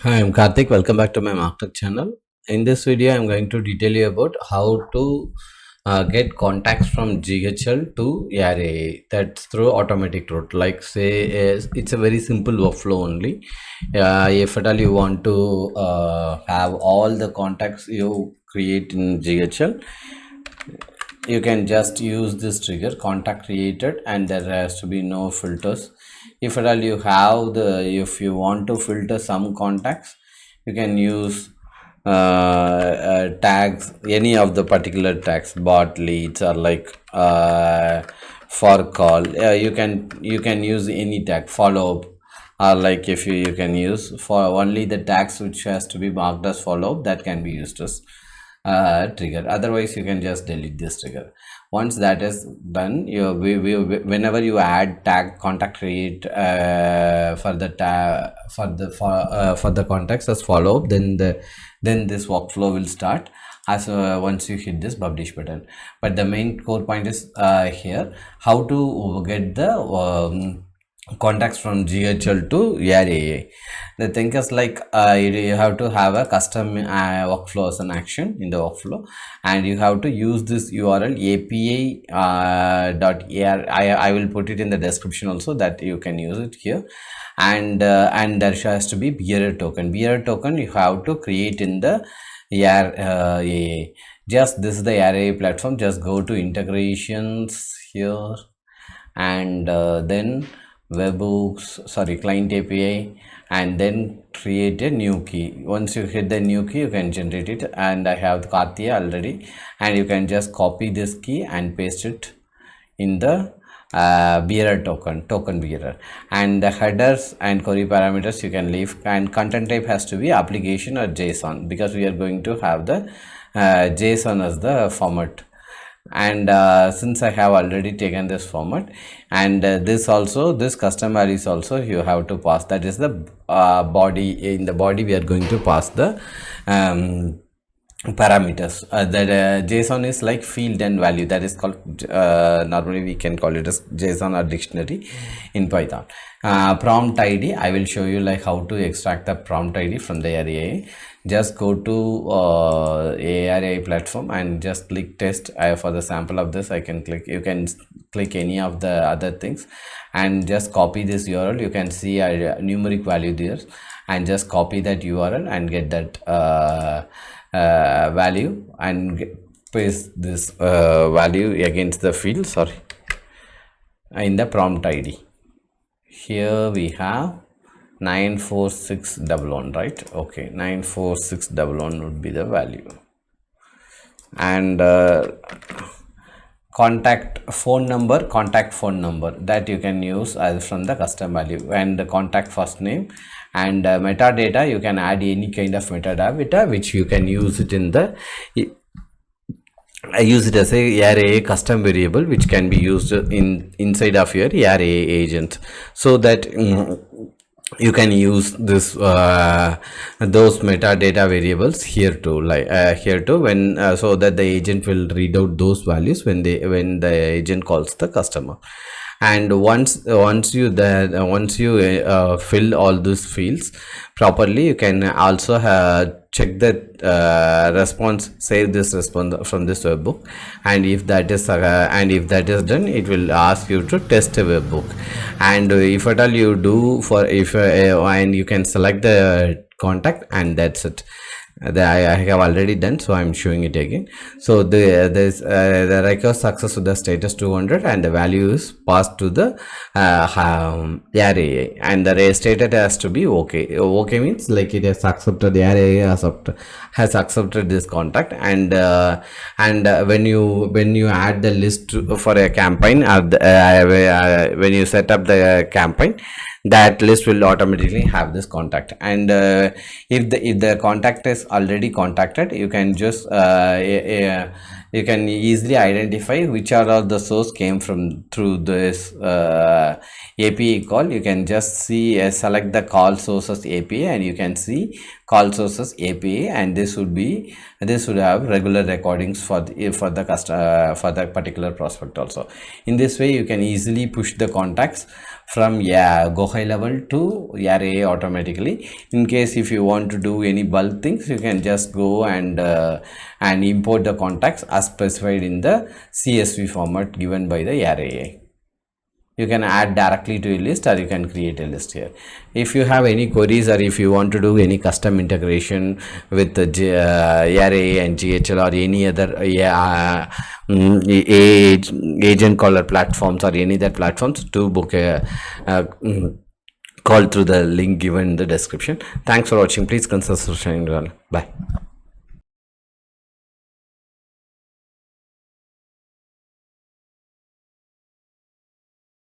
Hi, I'm Karthik. Welcome back to my Market channel. In this video, I'm going to detail you about how to get contacts from GHL to ARAA. That's through automatic route. Like say, it's a very simple workflow only. If at all you want to have all the contacts you create in GHL, you can just use this trigger contact created, and there has to be no filters. If at all you have if you want to filter some contacts, you can use tags, any of the particular tags, bot leads, or like for call. You can use any tag, follow up, or like if you can use for only the tags which has to be marked as follow up, that can be used as trigger. Otherwise you can just delete this trigger. Once that is done, whenever you add tag contact create for the tag for the contacts as follow up, then this workflow will start as once you hit this publish button. But the main core point is here, how to get the contacts from GHL to ARAA. The thing is like you have to have a custom workflow as an action in the workflow, and you have to use this URL API .ar. I will put it in the description also, that you can use it here. And there has to be bearer token. Bearer token you have to create in the ARAA. Just this is the ARAA platform. Just go to integrations here, and then client API, and then create a new key. Once you hit the new key, you can generate it, and I have Katia already, and you can just copy this key and paste it in the bearer token bearer. And the headers and query parameters you can leave, and content type has to be application or JSON, because we are going to have the JSON as the format. And since I have already taken this format, and this custom values also you have to pass. That is the body. In the body we are going to pass the parameters. That JSON is like field and value. That is called normally we can call it as JSON or dictionary in Python. Prompt ID, I will show you like how to extract the prompt ID from the ARAA. Just go to ARAA platform and just click test. For the sample of this, I can click, you can click any of the other things, and just copy this URL. You can see a numeric value there, and just copy that URL and get that value, and paste this value against the field, in the prompt ID. Here we have 94611, right? Okay, 94611 would be the value. And contact phone number that you can use as from the custom value, and the contact first name. And metadata, you can add any kind of metadata which you can use it in the I use it as a ARAA custom variable, which can be used inside of your ARAA agent, so that you can use this those metadata variables here too, like here too, when so that the agent will read out those values when the agent calls the customer. And once you fill all these fields properly, you can also check that response, save this response from this webhook, and if that is done, it will ask you to test a webhook. And if at all you do and you can select the contact, and that's it. I have already done, so I'm showing it again. So the record success with the status 200, and the value is passed to the array, and the status has to be okay. Okay means like it has accepted, the array has accepted this contact. And when you add the list for a campaign, when you set up the campaign, that list will automatically have this contact. And if the contact is already contacted, you can just you can easily identify which are all the source came from through this API call. You can just see select the call sources API, and you can see call sources API, and this would have regular recordings for the customer, for that particular prospect also. In this way, you can easily push the contacts from go high level to array automatically. In case if you want to do any bulk things, you can just go and import the contacts as specified in the CSV format given by the array. You can add directly to a list, or you can create a list here. If you have any queries, or if you want to do any custom integration with the array and GHL or any other agent caller platforms or any other platforms, to book a call through the link given in the description. Thanks for watching. Please consider subscribing. Bye.